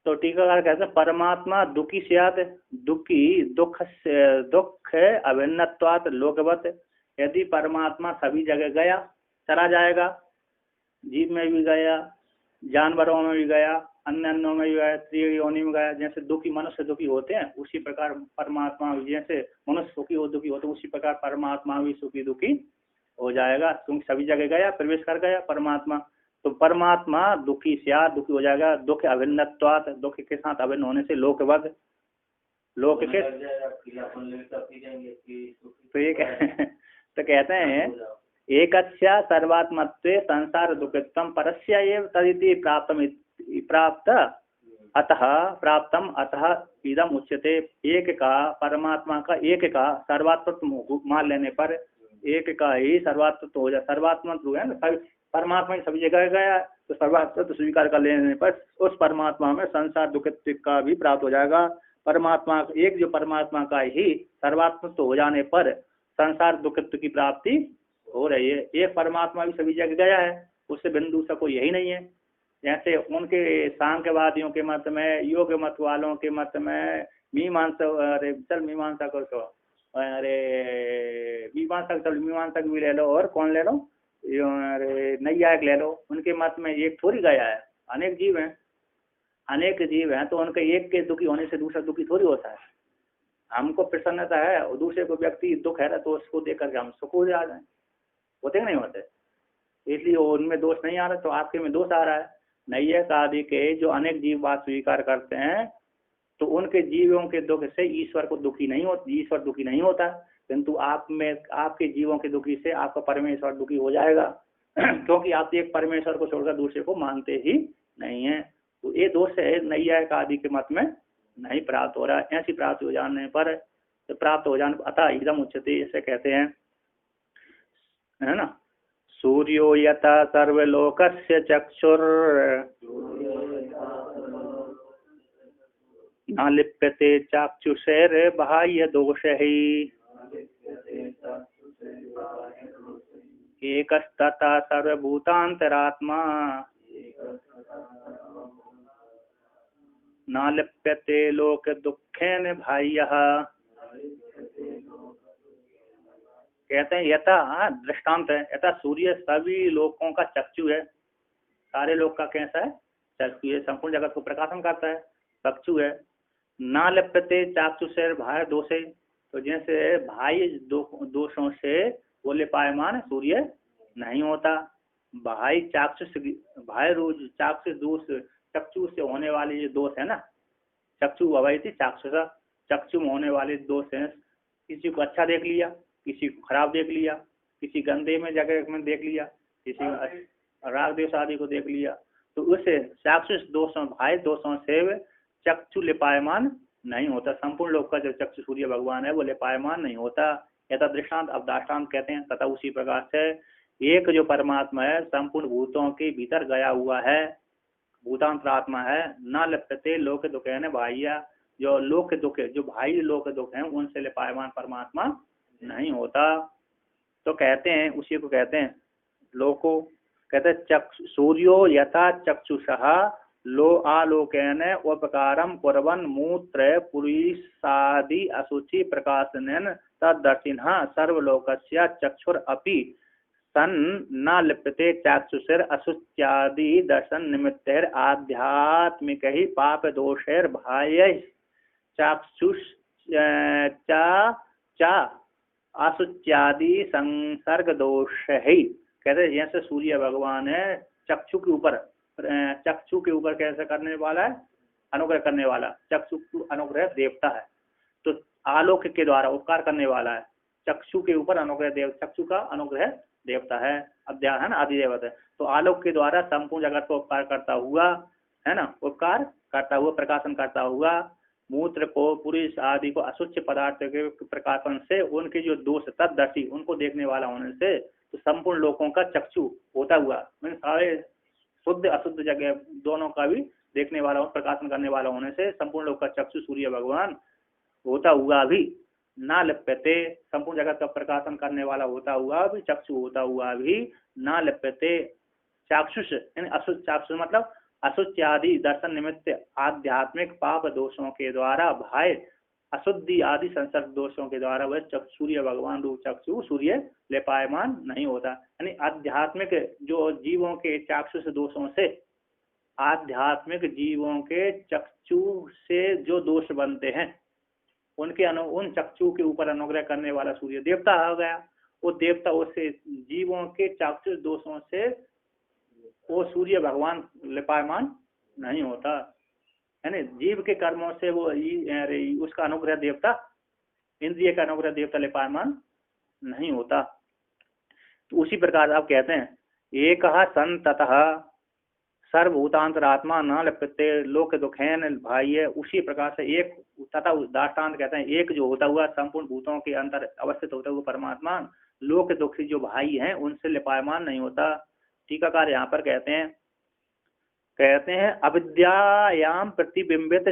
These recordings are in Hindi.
तो टीकाकार कहते हैं परमात्मा दुखी स्यात्, दुखी दुख अभिन्नत्वात् लोकवत। यदि परमात्मा सभी जगह गया, चला जाएगा, जीव में भी गया, जानवरों में भी गया, अन्य अन्नों में भी गया, स्त्री योनि में गया, जैसे दुखी मनुष्य दुखी होते हैं उसी प्रकार परमात्मा भी, जैसे मनुष्य सुखी हो दुखी होते उसी प्रकार परमात्मा भी सुखी दुखी हो जाएगा, क्योंकि सभी जगह गया, प्रवेश कर गया परमात्मा। तो परमात्मा दुखी स्या, दुखी हो जाएगा, दुख अभिन्नत्वात्, दुख के साथ अभिन्न होने से लोकवद, लोक के तो ये तो कहते हैं एकस्या सर्वात्मत्वे संसार दुखित्वम परस्य एव तदिति प्राप्तम अतः इदम उच्यते। एक का परमात्मा का एक का सर्वात्मत्व मान लेने पर एक का ही सर्वात्मत्व हो जाए, सर्वात्मत्व है ना, परमात्मा सभी जगह गया तो सर्वात्मत्व स्वीकार कर लेने पर उस परमात्मा में संसार दुखित्व का भी प्राप्त हो जाएगा। परमात्मा एक जो परमात्मा का ही सर्वात्मत्व हो जाने पर संसार दुखित्व की प्राप्ति हो रही है। एक परमात्मा भी सभी जगह गया है, उससे बिंदु सा कोई यही नहीं है। जैसे उनके सांख्यवादियों के मत में, योग मत वालों के मत में, मीमांसा, अरे चल मीमांसा को तो अरे मीमांसक भी ले लो और कौन ले लो, अरे नैयायिक ले लो, उनके मत में एक थोड़ी गया है, अनेक जीव हैं, अनेक जीव हैं, तो उनके एक के दुखी होने से दूसरा दुखी थोड़ी होता है। हमको प्रसन्नता है और दूसरे को व्यक्ति दुख है तो उसको देख करके हम सुख हो जा रहे हैं, होते नहीं होते, इसलिए उनमें दोष नहीं आ रहा तो आपके में दोष आ रहा है। नैयायिक आदि के जो अनेक जीव बात स्वीकार करते हैं तो उनके जीवों के दुख से ईश्वर को दुखी नहीं होता, ईश्वर दुखी नहीं होता, किंतु आप में आपके जीवों के दुखी से आपका परमेश्वर दुखी हो जाएगा क्योंकि आप एक परमेश्वर को छोड़कर दूसरे को मानते ही नहीं है। तो ये दोष है नैयायिक आदि के मत में नहीं प्राप्त हो रहा है। ऐसी प्राप्त हो जाने पर तो प्राप्त हो जाने अतः एकदम उच्चते, इसे कहते हैं, है ना, सूर्यो यथा सर्वलोकस्य चक्षुर न लिप्यते चाक्षुषेर बाह्य दोषैः एकस्तथा सर्वभूतान्तरात्मा न लिप्यते लोक दुखेन बाह्यः। कहते हैं यथा दृष्टांत है, यथा सूर्य सभी लोकों का चक्षु है, सारे लोक का कैसा है, चक्षु है, संपूर्ण जगत को प्रकाशन करता है, चक्षु है। ना लिप्यते चाक्षुषेर बाह्य दोषे, तो जैसे बाह्य दोषों से वो लिपायमान सूर्य नहीं होता। बाह्य चाक्षुष बाह्य रोज चाक्षुष दोष, चक्षु से होने वाले जो दोष है ना, चक्षु अवैति चाक्षुष, चक्षु में होने वाले दोष हैं, किसी को अच्छा देख लिया, किसी को खराब देख लिया, किसी गंदे में जगह में देख लिया, किसी राग देश आदि को देख लिया, तो उससे चाक्षुष दोषों बाह्य दोषों से चक्षु लिपायमान नहीं होता। संपूर्ण लोक का जो चक्षु सूर्य भगवान है वो लिपायमान नहीं होता। यथा दृष्टांत अब दाष्टान्त कहते हैं। तथा उसी प्रकार से एक जो परमात्मा है संपूर्ण भूतों के भीतर गया हुआ है, भूतांतरात्मा है, न लिप्यते लोक दुखेन बाह्य, जो लोक दुख जो बाह्य लोक दुख है उनसे लिपायमान परमात्मा नहीं होता। तो कहते हैं उसी को कहते हैं लोको, कहते हैं सूर्यो यथा चक्षुषः लो आलोकेन उपकारम कुर्वन् मूत्र पुरीसादि अशुचि प्रकाशनेन तद्दर्शिनः सर्वलोकस्य चक्षुरपि सन् न लिप्यते चाक्षुषेर अशुच्यादि दर्शन निमित्तेर आध्यात्मिक ही पाप दोषेर बाह्य चाक्षुष चा अशुच्यादि संसर्ग दोष है। कहते हैं जैसे सूर्य भगवान है चक्षु के ऊपर कैसे करने वाला है, अनुग्रह करने वाला, चक्षु अनुग्रह देवता है, तो आलोक के द्वारा उपकार करने वाला है, चक्षु के ऊपर अनुग्रह देव, चक्षु का अनुग्रह देवता है, अध्याय है ना, आदि देवता है। तो आलोक के द्वारा संपूर्ण जगत को उपकार करता हुआ, है ना, उपकार करता हुआ, प्रकाशन करता हुआ, मूत्र को पुरुष आदि को अशुच्च पदार्थ के प्रकाशन से उनके जो दोष तद्दर्शी उनको देखने वाला होने से तो संपूर्ण लोगों का चक्षु होता हुआ, मैंने सारे शुद्ध अशुद्ध जगह दोनों का भी देखने वाला, प्रकाशन करने वाला होने से संपूर्ण लोक का चक्षु सूर्य भगवान होता हुआ भी ना लिप्यते, संपूर्ण जगत का प्रकाशन करने वाला होता हुआ भी, चक्षु होता हुआ भी ना लिप्यते, चाक्षुष यानी अशुद्ध, चाक्षुष मतलब अशुच्यादि दर्शन निमित्त आध्यात्मिक पाप दोषों के द्वारा भाई अशुद्धि आदि संसर्ग दोषों के द्वारा वह सूर्य भगवान रूप चक्षु सूर्य लेपायमान नहीं होता। यानी आध्यात्मिक जो जीवों के चाक्षुष दोषों से, आध्यात्मिक जीवों के चक्षु से जो दोष बनते हैं उनके उन चक्षु के ऊपर अनुग्रह करने वाला सूर्य देवता हो गया। वो देवता उससे जीवों के चाक्षुष दोषों से वो सूर्य भगवान लिपायमान नहीं होता। यानी जीव के कर्मों से वो उसका अनुग्रह देवता, इंद्रिय का अनुग्रह देवता लिपायमान नहीं होता। तो उसी प्रकार आप कहते हैं एक संततः सर्वभूतांतरात्मा न लिप्यते लोक दुखेन भाई है। उसी प्रकार से एक तथा दाष्टान्त कहते हैं एक जो होता हुआ संपूर्ण भूतों के अंतर अवस्थित होता हुआ परमात्मा लोक दुखी जो भाई हैं उनसे लिपायमान नहीं होता। टीकाकार यहाँ पर कहते हैं अविद्यायाम प्रतिबिंबित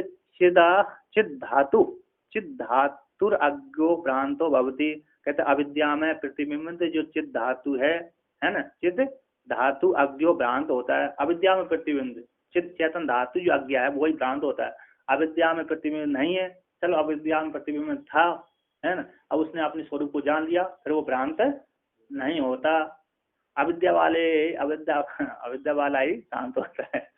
चिद्धातुर अज्ञो भ्रांतो भवति। कहते अविद्या में प्रतिबिंबित जो चिद धातु है ना, चिद धातु अज्ञो भ्रांत होता है। अविद्या में प्रतिबिंबित चिद चेतन धातु जो अज्ञा है वही भ्रांत होता है। अविद्या में प्रतिबिंबित नहीं है, चलो अविद्या में प्रतिबिंबित था, है ना, अब उसने अपने स्वरूप को जान लिया, फिर वो भ्रांत नहीं होता। अविद्या वाला ही शांत होता है।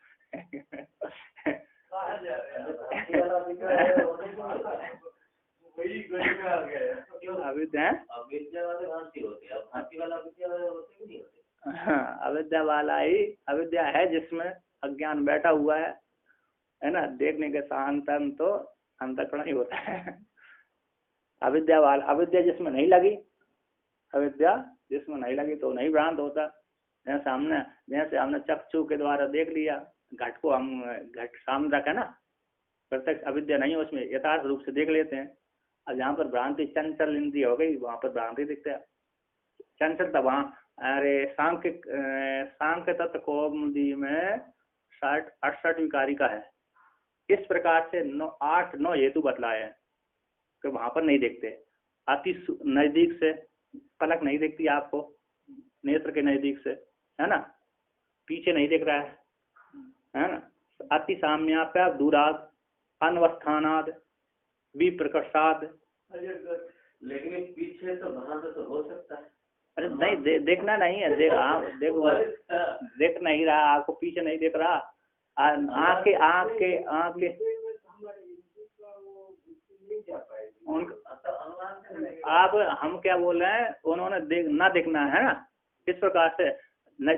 अविद्या वाला ही अविद्या है जिसमें अज्ञान बैठा हुआ है ना, देखने के शांतन तो अंतःकरण ही होता है। अविद्या जिसमें नहीं लगी, अविद्या जिसमें नहीं लगी तो नहीं भ्रांत होता। जैसे हमने चक्षु के द्वारा देख लिया घट को, हम घट सामने रखा ना, प्रत्यक्ष अविद्या नहीं है उसमें, यथार्थ रूप से देख लेते हैं। अब जहाँ पर भ्रांति चंचल इंद्रिय हो गई वहां पर भ्रांति दिखता है, चंचलता वहाँ। अरे सांख्य तत्व कौमुदी में 68 विकारिका है। इस प्रकार से 8-9 हेतु बतलाए हैं कि वहां पर नहीं देखते। अति नजदीक से पलक नहीं दिखती आपको, नेत्र के नजदीक से, है ना, पीछे नहीं दिख रहा है ना। अति साम्याप्या दूराद अनवस्थानाद विप्रकर्षाद। लेकिन पीछे तो वहां तो हो सकता है। अरे नहीं देखना नहीं है, देख नहीं रहा, आपको पीछे नहीं दिख रहा। आँख के आप हम क्या बोल रहे हैं, उन्होंने ना देखना है ना। इस प्रकार से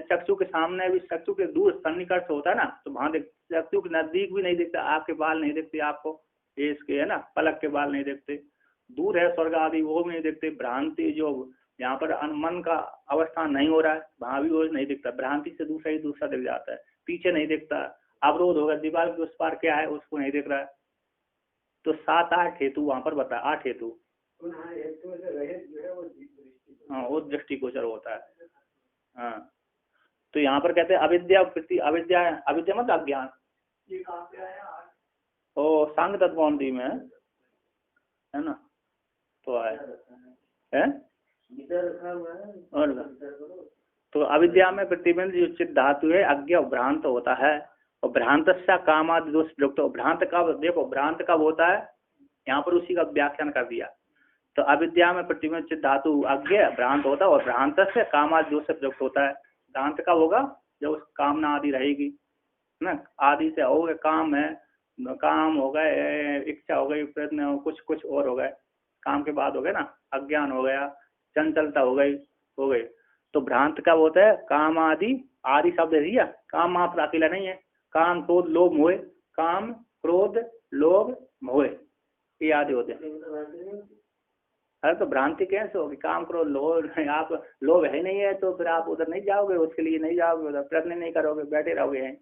चक्षु के सामने भी, चक्षु के दूर सन्निकर्ष होता है ना, तो वहां चक्षु के नजदीक भी नहीं दिखता, आपके बाल नहीं दिखते आपको, ये इसके है ना, पलक के बाल नहीं दिखते। दूर है स्वर्ग आदि वो भी नहीं दिखते। भ्रांति जो यहाँ पर मन का अवस्थान नहीं हो रहा है वहां भी वो नहीं दिखता। भ्रांति से दूसरा ही दूसरा दिख जाता है, पीछे नहीं दिखता। अवरोध होगा, दीवार के उस पार क्या है उसको नहीं दिख रहा है। तो 7-8 हेतु वहां पर बता, 8 हेतु, हाँ, वो दृष्टिगोचर होता है। हाँ, तो यहाँ पर कहते हैं अविद्या मत अज्ञान, ओ सांग तत्वंती में है ना, तो है और तो अविद्या में प्रतिबिंब जो चित्त धातु है अज्ञा भ्रांत होता है। और भ्रांत कामादि दोष प्रयुक्त। भ्रांत कब, देखो भ्रांत कब होता है, यहाँ पर उसी का व्याख्यान कर दिया। तो अविद्या में प्रतिबिंब चित्त धातु अज्ञा भ्रांत होता है और भ्रांत से कामादि दोष से प्रयुक्त होता है। भ्रांत कब होगा, जब उस कामना आदि रहेगी ना, आदि से हो गए काम है, काम हो गए, इच्छा हो गई, प्रयत्न कुछ और हो गए, काम के बाद हो गए ना, अज्ञान हो गया, चंचलता हो गई। तो भ्रांत कब होता है, काम आदि शब्द है, काम मात्र अकेला नहीं है, काम क्रोध लोभ मोह, काम क्रोध लोभ मोह ये आदि होते हैं। अरे तो भ्रांति कैसे होगी, काम क्रोध लोभ, आप लोभ है नहीं है तो फिर आप उधर नहीं जाओगे, उसके लिए नहीं जाओगे, उधर प्रयत्न नहीं करोगे, बैठे रहोगे।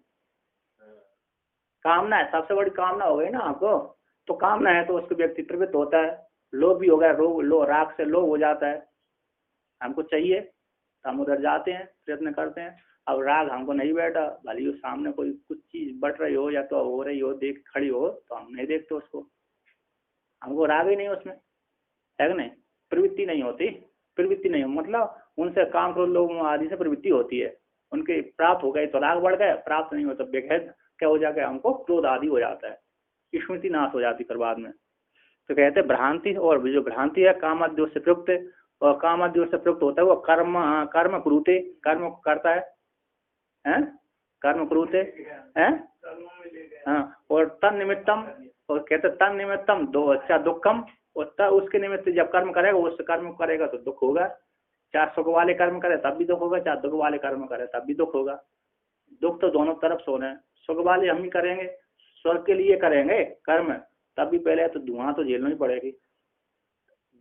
कामना है, सबसे बड़ी कामना हो गई ना आपको, तो कामना है तो उसको व्यक्ति प्रवृत्त होता है। लोभ भी हो गया, राग से लोभ हो जाता है, हमको चाहिए तो हम उधर जाते हैं, प्रयत्न करते हैं। अब राग हमको नहीं बैठा, भले सामने कोई कुछ चीज बढ़ रही हो या तो हो रही हो, देख खड़ी हो, तो हम नहीं देखते उसको, हमको राग ही नहीं उसमें, है कि नहीं, प्रवृत्ति नहीं होती। प्रवृत्ति नहीं हो मतलब उनसे काम क्रोध लोभ आदि से प्रवृत्ति होती है, उनके प्राप्त हो गए तो राग बढ़ गए, प्राप्त नहीं हो तो बेखैर क्या हो जाएगा, हमको क्रोध आदि हो जाता है, स्मृति नाश हो जाती फिर बाद में। तो कहते हैं भ्रांति, और जो भ्रांति है कामाद्योग से प्रयुक्त, और कामाद्योग से प्रयुक्त होता है वो कर्म क्रूते, कर्म करता है, कर्म क्रूते है, हाँ, और तन निमित्तम, और कहते तन निमित्तम दो अच्छा दुखम, और उसके निमित्त जब कर्म करेगा, उस कर्म करेगा तो दुख होगा, चाहे सुख वाले कर्म करे तब भी दुख होगा, चाहे दुख वाले कर्म करे तब भी दुख होगा। दुख तो दोनों तरफ से होना है, सुख वाले हम ही करेंगे, स्वर्ग के लिए करेंगे कर्म, तब भी पहले तो धुआं तो झेलना ही पड़ेगी,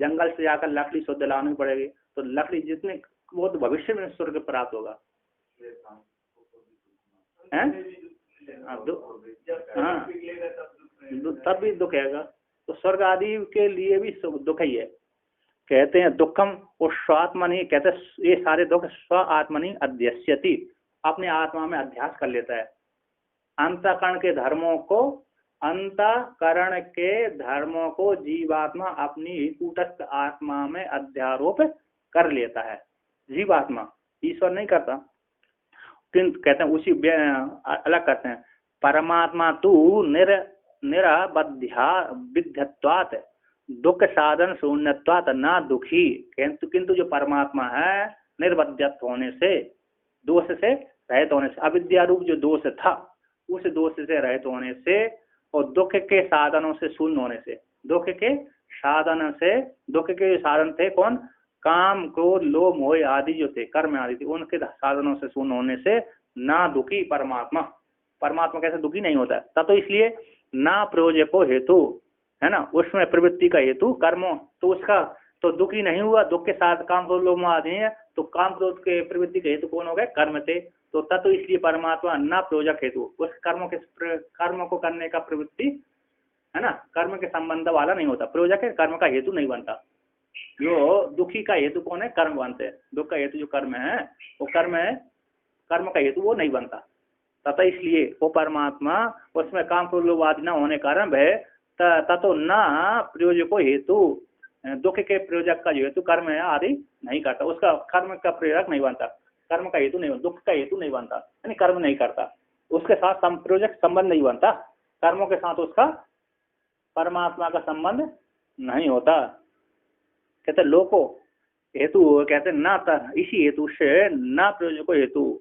जंगल से जाकर लकड़ी शुद्ध लानी पड़ेगी, तो लकड़ी जितने वो तो भविष्य में स्वर्ग प्राप्त होगा, हैं? हाँ, तब भी दुख है, तो स्वर्ग आदि के लिए भी दुख ही है। कहते हैं दुखम और स्वात्मनि, कहते हैं ये सारे दुख स्व आत्मनि अध्यस्यति, अपने आत्मा में अध्यास कर लेता है। अंतःकरण के धर्मों को, अंतःकरण के धर्मों को जीवात्मा अपनी कूटस्थ आत्मा में अध्यारोप कर लेता है, जीवात्मा, ईश्वर नहीं करता। किंतु कहते हैं उसी अलग करते हैं, परमात्मा तू निरबध्या विध्यत्वात् दुख साधन शून्यत्वात् ना दुखी, किंतु जो परमात्मा है निर्बध्यत होने से, दोष से रहित होने से, अविद्या रूप जो दोष था उस दोष से रहित होने से, और दुख के साधनों से शून्य होने से, दुख के साधन से, दुख के साधन थे कौन, काम क्रोध लोभ मोह आदि जो थे, कर्म आदि थे, उनके साधनों से शून्य होने से ना दुखी परमात्मा, परमात्मा कैसे दुखी नहीं होता है, तब तो इसलिए ना प्रयोजको हेतु है ना, उसमें प्रवृत्ति का हेतु कर्मों, तो उसका तो दुखी नहीं हुआ, दुख के साथ काम क्रोध लोभ मोह आदि है, तो काम क्रोध के प्रवृत्ति के हेतु कौन हो गए, कर्म थे, तो तब तो इसलिए परमात्मा ना प्रयोजक हेतु, उस कर्म को करने का प्रवृत्ति है ना, कर्म के संबंध वाला नहीं होता, प्रयोजक है, कर्म का हेतु नहीं बनता। जो दुखी का हेतु कौन है, कर्म बनते हैं, दुख का हेतु जो कर्म है वो कर्म है, कर्म का हेतु वो नहीं बनता, तथा इसलिए वो परमात्मा उसमें काम क्रोध लोभ आदि न होने कारण वह ततो न प्रयोजको हेतु, दुख के प्रयोजक का जो हेतु कर्म है आदि नहीं करता, उसका कर्म का प्रेरक नहीं बनता, कर्म का हेतु नहीं बनता, दुख का हेतु नहीं बनता, यानी कर्म नहीं करता, उसके साथ प्रयोजक संबंध नहीं बनता, कर्मों के साथ उसका परमात्मा का संबंध नहीं होता। कहते लोको हेतु, कहते ना इसी हेतु से ना प्रयोजको हेतु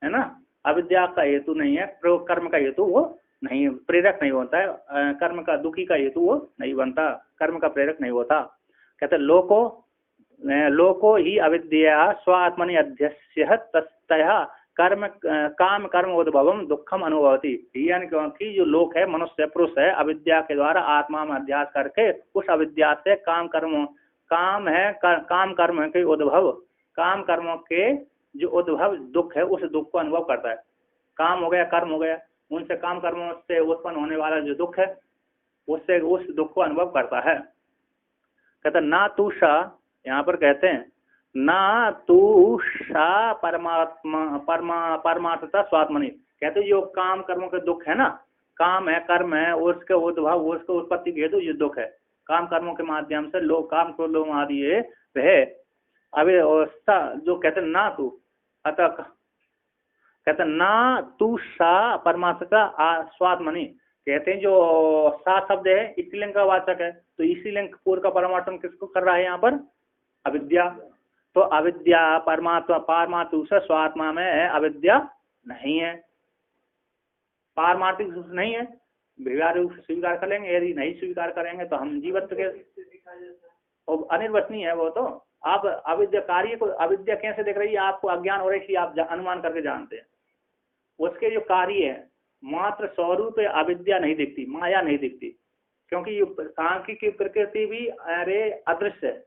है ना, अविद्या का हेतु नहीं है, कर्म का हेतु वो नहीं, प्रेरक नहीं होता है, कर्म का दुखी का हेतु वो नहीं बनता, कर्म का प्रेरक नहीं होता। कहते लोको ही अविद्या स्वात्मनि अध्यस्य तस्तया कर्म काम कर्म उद्भवम दुखम अनुभवती, यानी क्योंकि जो लोक है, मनुष्य पुरुष है, अविद्या के द्वारा आत्मा में अध्यास करके उस अविद्या से काम कर्म के उद्भव, काम कर्मों के जो उद्भव दुख है उस दुख को अनुभव करता है, काम हो गया कर्म हो गया, उनसे काम कर्मों से उत्पन्न होने वाला जो दुख है उससे उस दुख को अनुभव करता है। कहते ना तू सा, यहाँ पर कहते हैं ना तू सा परमार्थता स्वात्मनि, कहते जो काम कर्मों के दुख है ना, काम है कर्म है, उसके उद्भव उसके उत्पत्ति के हेतु जो दुख है, काम कर्मों के माध्यम से लोग काम क्रोध लोभ आदि है वह अभी जो कहते ना तू, अतः कहते ना तू सा परमात्मा स्वात्मनि, कहते हैं जो सा शब्द है स्त्रीलिंग का वाचक है, तो स्त्रीलिंग पूर्व का परमार्थन किसको कर रहा है यहाँ पर, अविद्या, तो अविद्या परमात्मा स्वात्मा में है, अविद्या नहीं है, पारमार्थिक नहीं है, व्यवहार स्वीकार कर लेंगे, यदि नहीं स्वीकार करेंगे तो हम जीवत्व के और अनिर्वचनीय है वो, तो आप अविद्या कार्य को, अविद्या कैसे देख रही है, आपको अज्ञान हो रही है, आप अनुमान करके जानते हैं, उसके जो कार्य है मात्र स्वरूप अविद्या नहीं दिखती, माया नहीं दिखती, क्योंकि सांख्य की प्रकृति भी अरे अदृश्य है,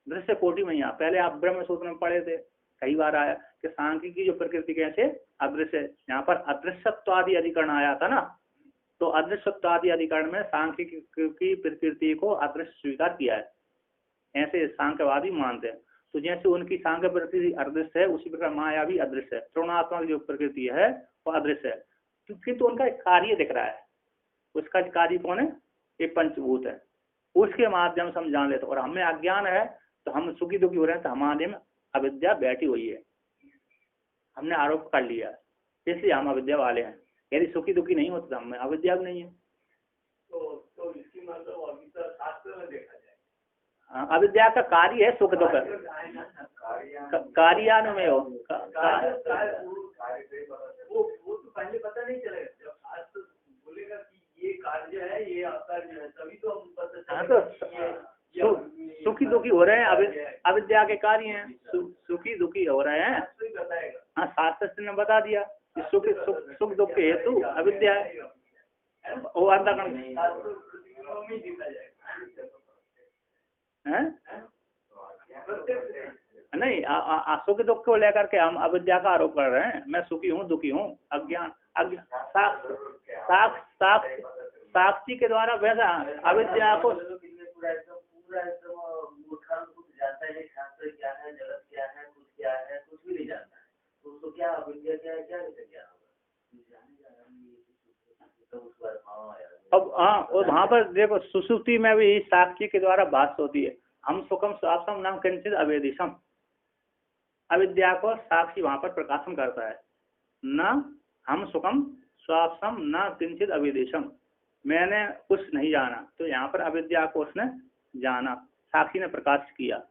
दृश्य कोटि में, यहाँ पहले आप ब्रह्म सूत्र में पढ़े थे, कई बार आया कि सांख्य की जो प्रकृति कैसे अदृश्य है, यहाँ पर अदृश्यत्वादि अधिकरण आया था ना, तो अदृश्यत्वादि अधिकरण में सांख्य की प्रकृति को अदृश्य स्वीकार किया है, ऐसे सांख्यवादी मानते हैं। तो जैसे उनकी सांख्य प्रकृति अदृश्य है, उसी प्रकार माया भी अदृश्य है, त्रिगुणात्मक जो प्रकृति है वो अदृश्य है, क्योंकि तो उनका कार्य दिख रहा है, उसका कार्य कौन है, एक पंचभूत है, उसके माध्यम से हम जान लेते, और हमें अज्ञान है तो हम सुखी दुखी हो रहे हैं, तो हमारे में अविद्या बैठी हुई है, हमने आरोप कर लिया, इसलिए हम अविद्या वाले हैं। यदि सुखी दुखी नहीं होता हम में अविद्या भी नहीं है। तो इसकी मतलब अभी तो शास्त्र में देखा जाए अविद्या का कार्य है सुख दुख, कार्यान्वय हो। वो तो पहले पता नहीं चलेगा, जब शास्त्र बोलेगा कि ये कार्य है ये अकार्य है तभी तो हम पता चलेगा। सुखी दुखी हो रहे हैं अविद्या के कार्य हैं, सुखी दुखी हो रहे हैं। हाँ, शास्त्र ने बता दिया कि सुख दुख के हेतु अविद्या है। वो अंतःकरण नहीं, सुख दुख को लेकर के हम अविद्या का आरोप कर रहे हैं। मैं सुखी हूँ दुखी हूँ, अज्ञान साक्षी के द्वारा वैसा अविद्या को जानता है शास्त्र क्या है, जगत क्या है, कुछ भी नहीं जानता है, तो उसको क्या अविद्या क्या है, क्या अब हाँ, और वहाँ पर देखो सुसुप्ति में भी साक्षी के द्वारा बात होती है। हम सुखम स्वापसम नाम किंचित अवेदिशम, अविद्या को साक्षी वहाँ पर प्रकाशन करता है। न हम सुखम स्वापसम न किंचित अवेदिशम, मैंने कुछ नहीं जाना, तो यहाँ पर अविद्या को उसने जाना, साक्षी ने प्रकाश किया।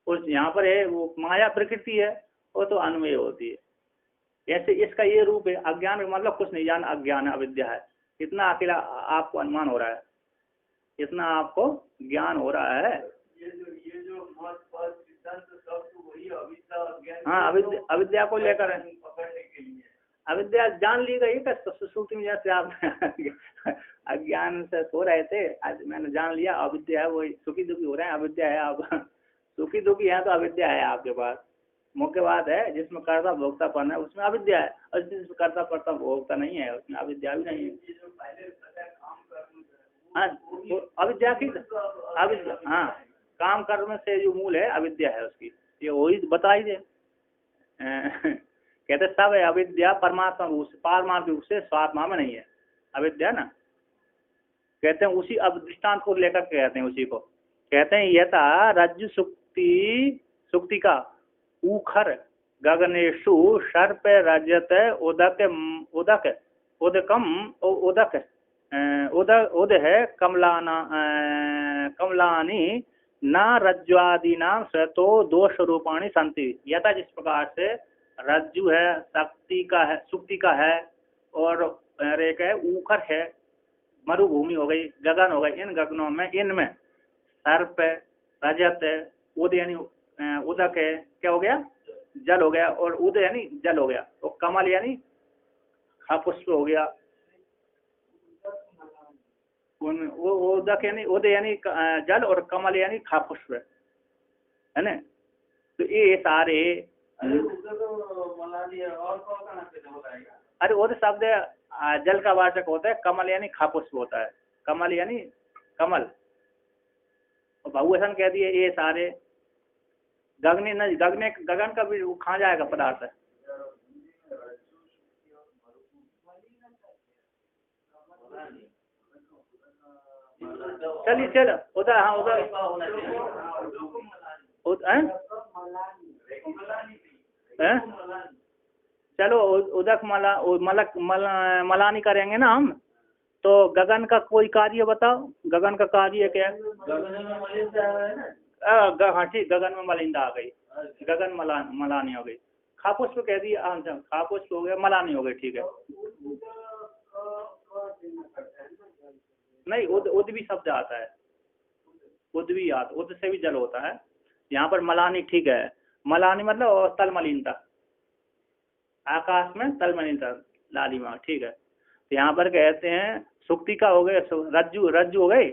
उस यहाँ पर है वो माया प्रकृति है, वो तो अन्वय होती है। ऐसे इसका ये रूप है, अज्ञान मतलब कुछ नहीं जाना, अज्ञान अविद्या है। इतना अकेला आपको अनुमान हो रहा है, इतना आपको ज्ञान हो रहा है। ये जो सिद्धांत सब तो वही अविद्या, हाँ, अविद्या को लेकर है। पकड़ने के लिए अविद्या जान ली गई कि सुसुप्ति में जैसे आप अज्ञान से सो रहे थे, आज मैंने जान लिया अविद्या है, वही सुखी दुखी हो रहे हैं अविद्या है। आप सुखी दुखी है तो अविद्या है आपके पास। मुख्य बात है जिसमें कर्ता भोक्तापन है उसमें अविद्या है, और जिसमें कर्ता पड़ता भोक्ता नहीं है उसमें अविद्या भी नहीं है। हाँ, अविद्या की अविद्या, हाँ, काम कर्म से जो मूल है अविद्या है उसकी, ये वही बता ही दे। कहते सब है अविद्या परमात्मा पारमार्थिक रूप से स्वात्मा में नहीं है अविद्या ना। कहते हैं उसी अब दृष्टांत को लेकर कहते हैं, उसी को कहते हैं यथा रज्जु सुक्ति का ऊखर गगनेशु सर्प रजत उद है कमलानी न रज्ज्वादीनां स्वतो दोष रूपाणी संति। यथा जिस प्रकार से रज्जु है सुक्ति का है, और एक है ऊखर है, मरुभूमि हो गई, गगन हो गई, इन गगनों में इनमें सर्प रजत उद यानी उदक है, क्या हो गया जल हो गया, और उद यानी जल हो गया, और कमल यानी पुष्प हो गया। वो उदक यानी उद यानी जल, और कमल यानी पुष्प है ना। तो ये सारे अरे वो तो शब्द जल का वाचक होता है, कमल यानी पुष्प होता है, कमल यानी कमल। बहुवचन कह दिए ये सारे। गगन का भी खा जाएगा पदार्थ है। चलिए चलो उधर, हाँ उधर चलो उदक मलानी करेंगे ना हम, तो गगन का कोई कार्य बताओ, गगन का कार्य क्या है? हाँ ठीक, गगन में मलिंदा आ गई, गगन मलानी हो गई। खापुष्प कह दी, खापुष्प हो गया, मलानी हो गई, ठीक है। नहीं, उद भी शब्द आता है, उद भी आता, उद से भी जल होता है। यहाँ पर मलानी ठीक है, मलानी मतलब तल मलिनता, आकाश में तल मलिनता लालिमा, ठीक है। तो यहाँ पर कहते हैं सुक्ति का हो गया रज्जु हो गई,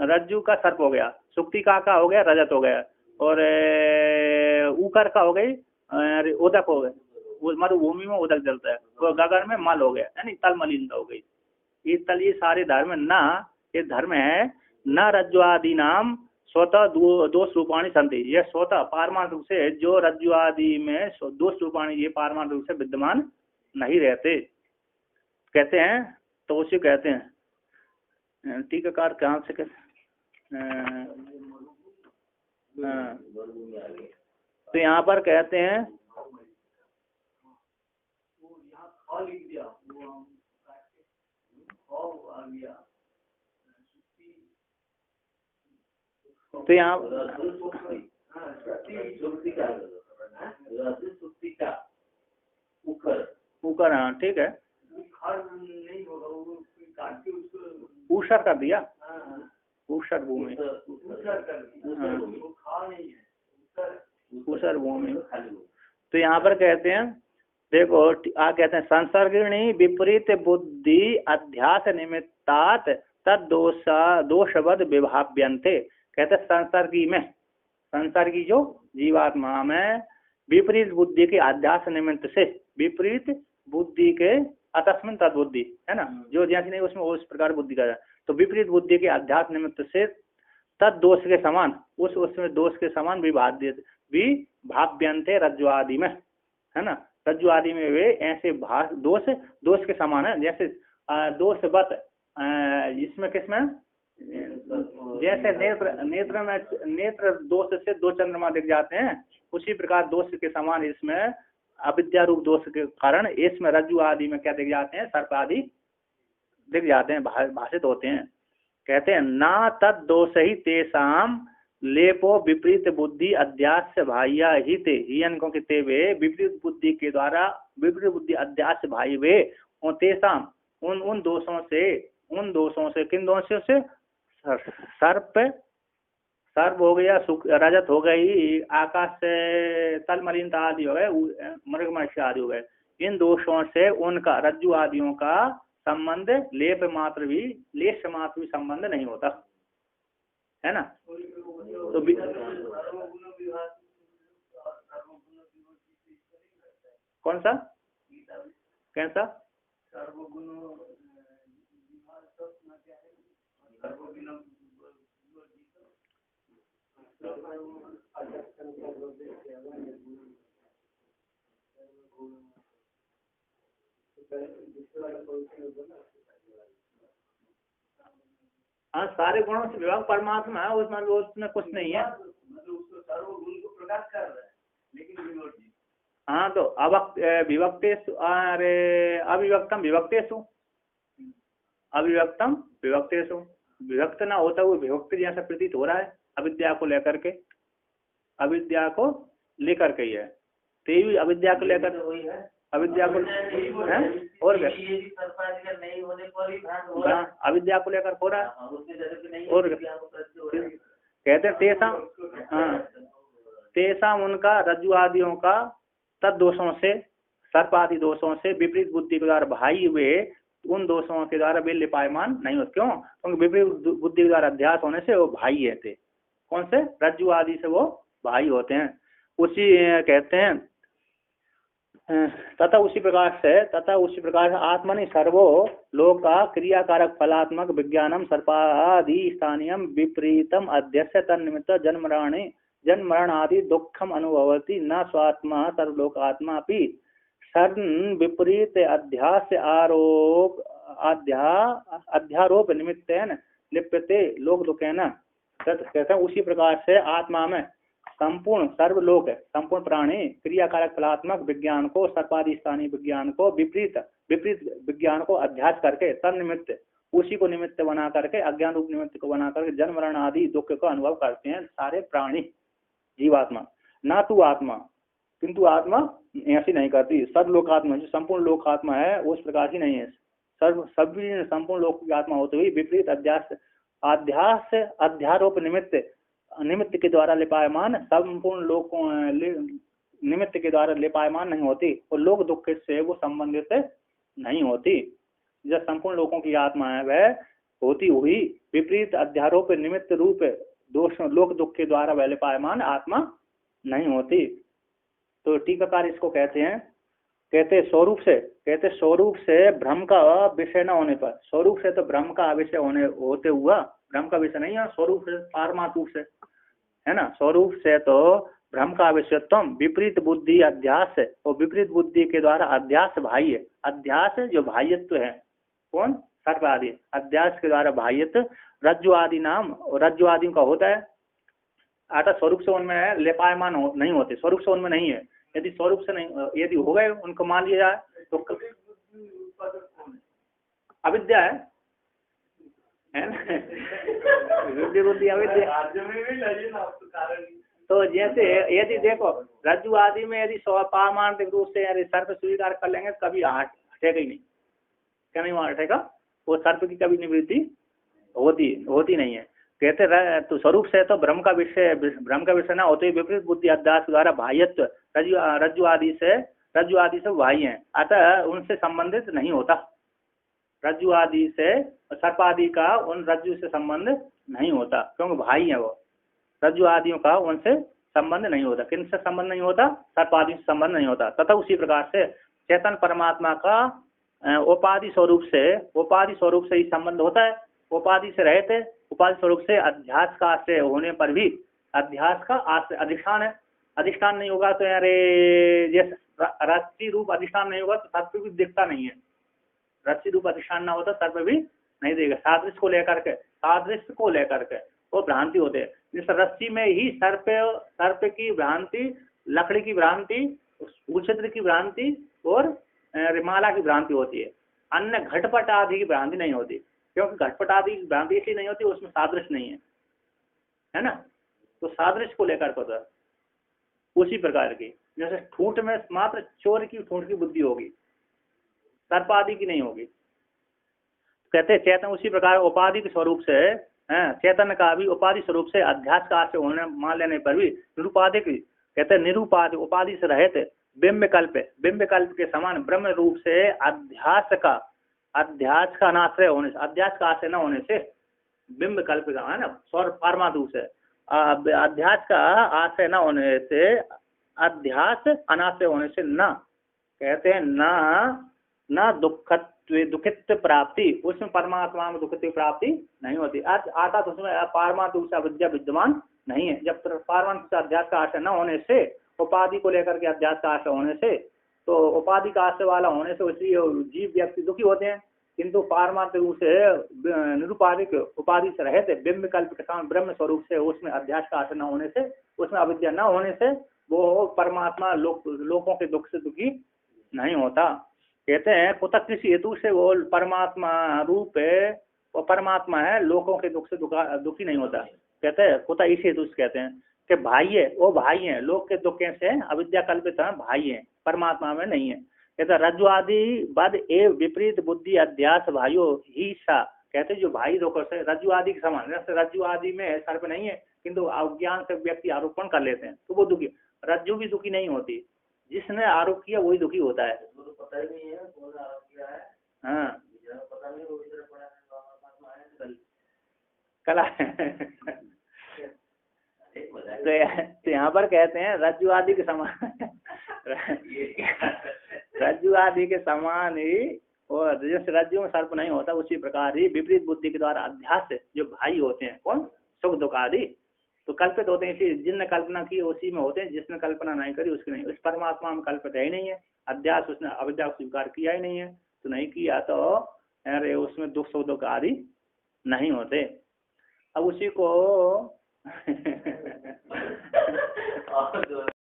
रज्जु का सर्प हो गया, सुक्ति का हो गया रजत हो गया, और ऊकर का हो गई उदक हो गए, मरुभूमि में उदक जलता है, तो गगन में मल हो गया यानी तल मलिनता हो गई। ये सारे धर्म ना, ये धर्म है न रज्ज्वादि नाम स्वतः दोष रूपाणी संति। ये स्वतः पारमार्थ रूप से जो रज्जु आदि में दोष रूपाणी ये पारमार्थ रूप से विद्यमान नहीं रहते, कहते हैं। तो उसे कहते हैं टीकाकार कहाँ से कहते हैं, तो यहाँ पर कहते हैं हाँ लिख दिया वो हम काट के हाँ आ गया तो यहाँ ऊकर, हाँ ठीक है, नहीं होगा वो काट के उसको ऊषर कर दिया, ऊषर भूमि, वो खा नहीं है ऊषर भूमि। तो यहाँ पर कहते हैं, देखो आ कहते हैं संसर्गिणी विपरीत बुद्धि अध्यास निमित्तात तद दोषवद विभाव्यन्ते। कहते हैं संसर्गी में, संसर्गी जो जीवात्मा में विपरीत बुद्धि के अध्यास निमित्त से, विपरीत बुद्धि के अतस्मिन तद बुद्धि है ना, जो जैसी नहीं उसमें उस प्रकार बुद्धि का, तो विपरीत बुद्धि के अध्यास निमित्त से तद दोष के समान, उसमें दोष के समान विभाव्यन्ते रज्जु आदि में, है ना, रज्जु आदि में वे ऐसे दोष के समान है। जैसे दोषवत इसमें किसमें, जैसे नेत्र दोष से दो चंद्रमा दिख जाते हैं, उसी प्रकार दोष के समान इसमें अविद्या रूप दोष के कारण इसमें रज्जु आदि में क्या दिख जाते हैं, सर्प आदि दिख जाते हैं, भाषित होते हैं। कहते हैं ना तद दोष ही तेसाम लेपो विपरीत बुद्धि अध्यास बाह्या ही ते हियनको के ते वे विपरीत बुद्धि के द्वारा, विपरीत बुद्धि अध्यास भाई वे और तेसाम उन दोषों से किन दोषों से, सर्प हो गया, रजत हो गई, आकाश से तलमलिनता आदि हो गए, मृग मनुष्य आदि हो गए, इन दोषों से उनका रज्जु आदियों का संबंध लेश मात्र भी संबंध नहीं होता है ना। तो कौन सा, कैसा, हाँ सारे गुणों से विभाग परमात्मा है, उसमें कुछ नहीं है, हाँ तो विभक्तेषु, अरे अविभक्तम विभक्तेषु, अविभक्तम विभक्तेषु, विभक्त ना होता वो विभक्त जैसा प्रतीत हो रहा है, अविद्या को लेकर के, अविद्या को लेकर के ही है, तेवी अविद्या को लेकर, अविद्या को है और अविद्या को लेकर हो रहा है। और कहते तेसा, हाँ तेसा उनका रज्जु आदियों का तद दोषों से, सर्प आदि दोषों से विपरीत बुद्धि के द्वारा भाई हुए, उन दोषों के द्वारा वे लिपायमान नहीं होते। क्यों? क्योंकि विपरीत बुद्धि के द्वारा अध्यास होने से वो भाई है थे। कौन से? रज्जु आदि से वो भाई होते हैं। उसी कहते हैं तथा उसी प्रकार आत्मनि सर्वो लोका क्रियाकारक फलात्मक विज्ञानम सर्पादि स्थानीयम विपरीतम अध्यक्ष तन्निमित्त जन्मरण आदि दुखम अनुभवती न स्वात्मा सर्वलोकात्मा अपि सर्न विपरीत अध्यारोप निमित्तेन लिप्यते लोक दुखेन। कहते हैं उसी प्रकार से आत्मा में संपूर्ण सर्वलोक, संपूर्ण प्राणी क्रियाकारक फलात्मक विज्ञान को, सर्पादि स्थानीय विज्ञान को, विपरीत विज्ञान को अध्यास करके तन निमित्त, उसी को निमित्त बना करके, अज्ञान रूप निमित्त को बना करके जन्म मरण आदि दुख को अनुभव करते हैं सारे प्राणी, जीवात्मा। ना तू आत्मा, किंतु आत्मा ऐसी नहीं करती। सर्वलोकात्मा जो संपूर्ण लोकात्मा है उस प्रकार की नहीं है। सभी संपूर्ण लोक की आत्मा होते हुए विपरीत अध्यारोप निमित्त के द्वारा लिपायमान, संपूर्ण लोकों निमित्त के द्वारा लिपायमान नहीं होती और लोक दुख से वो संबंधित नहीं होती। जब संपूर्ण लोकों की आत्मा है वह होती हुई विपरीत अध्यारोप निमित्त रूप दोष लोक दुख के द्वारा वह लिपायमान आत्मा नहीं होती। तो टीकाकार इसको कहते हैं, कहते स्वरूप से भ्रम का विषय न होने पर, स्वरूप से तो भ्रम का विषय होते हुआ, भ्रम का विषय नहीं है, स्वरूप से पारमात्म से है ना, स्वरूप से तो भ्रम का विषयत्व विपरीत बुद्धि अध्यास है, और विपरीत बुद्धि के द्वारा अध्यास बाह्य, अध्यास जो बाह्यत्व है, कौन? सर्प आदि, अध्यास के द्वारा बाह्यत्व रज्जु आदि नाम, रज्जु आदि का होता है आटा स्वरूप से उनमें लेपायमान नहीं होते, स्वरूप से उनमें नहीं है। यदि स्वरूप से नहीं, यदि हो गए उनको मान लिया जाए तो अविद्या है ना। विपरीत बुद्धि अविद्या। राज्य में भी लगे ना आपको कारण। तो जैसे यदि देखो रज्जु आदि में यदि पारमार्थिक रूप से यदि सर्प स्वीकार कर लेंगे तो कभी हटेगा ही नहीं। क्या नहीं वहाँ हटेगा? वो सर्प की कभी निवृत्ति होती नहीं है। कहते तो स्वरूप से तो ब्रह्म का विषय ना होते विपरीत बुद्धि अध्यास द्वारा बाह्यत्व रज्जु आदि से बाह्य है, अतः उनसे संबंधित नहीं होता। रज्जु आदि से सर्प आदि का उन रज्जु से संबंध नहीं होता क्योंकि भाई है वो। रज्जु आदियों का उनसे संबंध नहीं होता। किनसे संबंध नहीं होता? सर्प आदि से संबंध नहीं होता। तथा उसी प्रकार से चेतन परमात्मा का उपाधि स्वरूप से ही संबंध होता है। उपाधि से रहते, उपाधि स्वरूप से अध्यास का आश्रय होने पर भी अध्यास का अधिष्ठान है। अधिष्ठान नहीं होगा तो यार जैसे रस्सी रूप अधिष्ठान नहीं होगा तो सर्प भी दिखता नहीं है। रस्सी रूप अधिष्ठान ना होता सर्प भी नहीं देगा। सादृश्य को लेकर के वो भ्रांति होते हैं। जैसे रस्सी में ही सर्प की भ्रांति, लकड़ी की भ्रांति, भूछिद्र की भ्रांति और माला की भ्रांति होती है। अन्य घटपट आदि की भ्रांति नहीं होती क्योंकि घटपट आदि की भ्रांति इसलिए नहीं होती, उसमें सादृश्य नहीं है ना। तो सादृश्य को लेकर होता है। उसी प्रकार की जैसे ठूंठ में मात्र चोर की ठूंठ की बुद्धि होगी, सर्प आदि की नहीं होगी। कहते हैं चेतन उसी प्रकार उपाधि के स्वरूप से चेतन का भी उपाधि स्वरूप से अध्यास का आश्रय होने मान लेने पर भी निरूपाधिक, कहते हैं निरूपाधि उपाधि से रहित बिंब कल्प के समान ब्रह्म रूप से अध्यास का अनाश्रय होने से, अध्यास का आश्रय न होने से बिंब कल्प का है ना स्वर पारमात्म से अध्यास का आश्रय न होने से, अध्यास अनाश्रय होने से न, कहते हैं न दुखित प्राप्ति, उसमें परमात्मा में दुखित प्राप्ति नहीं होती। आता तो उसमें पारमात्म से अविद्या विद्यमान नहीं है। जब पारमात्म से अध्यास का आश्रय न होने से, उपाधि को लेकर के अध्यास का आश्रय होने से, तो उपाधि का आश्रय वाला होने से उसकी जीव व्यक्ति दुखी होते हैं। किंतु पारमार्थिक रूप से निरुपाधिक उपाधि से रहते बिंब कल्प के साथ ब्रह्म स्वरूप से उसमें अध्यास का आश्रय न होने से, उसमें अविद्या न होने से वो परमात्मा लोगों के दुख से दुखी नहीं होता। कहते हैं कुतः किसी हेतु से वो परमात्मा रूप है, वो परमात्मा है, लोगों के दुख से दुखी नहीं होता। कहते हैं कुतः इस हेतु से कहते हैं कि भाई है, वो भाई है, लोग के दुख से अविद्या कल्पित है, भाई है, परमात्मा में नहीं है। कहते रज्जु आदि बद एव विपरीत बुद्धि अध्यास भाइयों ही सा, कहते जो भाई दोषों से रज्जु आदि के समान, रज्जु आदि में सर्प नहीं है किंतु अज्ञान से व्यक्ति आरोपण कर लेते हैं तो वो दुखी। रज्जु भी दुखी नहीं होती, जिसने आरोप किया वही दुखी होता है। तो पता ही नहीं है कौन आरोप किया है। हाँ पता नहीं, वो इधर पड़ा है कला तो यहाँ पर कहते हैं रज्जु आदि के समान रज्जु आदि के समान ही, और जैसे रज्जु में सर्प नहीं होता उसी प्रकार ही विपरीत बुद्धि के द्वारा अध्यास जो भाई होते हैं, कौन, सुख दुख आदि, तो कल्पित होते हैं। इसी जिसने कल्पना की उसी में होते हैं, जिसने कल्पना नहीं करी उसकी नहीं। उस परमात्मा में कल्पित है ही नहीं है, अध्यास उसने अविद्या स्वीकार किया ही नहीं है, तो नहीं किया तो अरे उसमें दुख सुख दुख आदि नहीं होते। अब उसी को